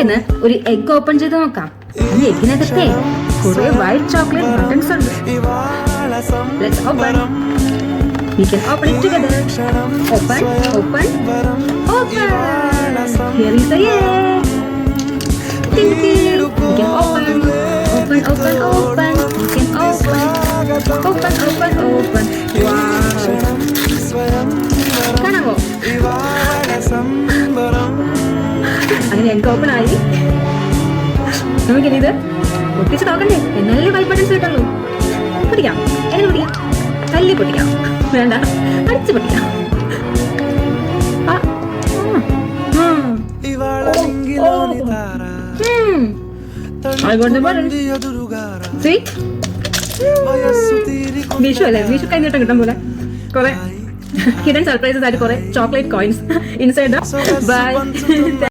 നമുക്കിന്ന് ഒരു egg open ചെയ്ത് നോക്കാം. ഈ എഗ്ഗിനകത്തെ കുറെ വൈറ്റ് ചോക്ലേറ്റ് ബട്ടൺസ് ഉണ്ട്. Let's open. We can open it together. Open, open, open. Here is the egg. Tinky. We can open, open, open, open. We can open, open, open, open. Wow. കാണാമോ? അങ്ങനെ egg open ആയി. നമുക്കിനി ഇത് പൊട്ടിച്ച് നോക്കണ്ടേ? എന്നാലേ white buttons കിട്ടുള്ളൂ. പൊട്ടിക്കാം. എങ്ങനെ പൊട്ടിക്കാം? തല്ലി പൊട്ടിക്കാം. വേണ്ട, അടിച്ച് പൊട്ടിക്കാം. വിഷു അല്ലേ? വിഷു കൈനീട്ടം കിട്ടാൻ പോലെ കുറെ ഹിഡൻ സർപ്രൈസസ് ആയിട്ട് കുറെ ചോക്ലേറ്റ് കോയിൻസ് ഇൻസൈഡ്. ബൈ.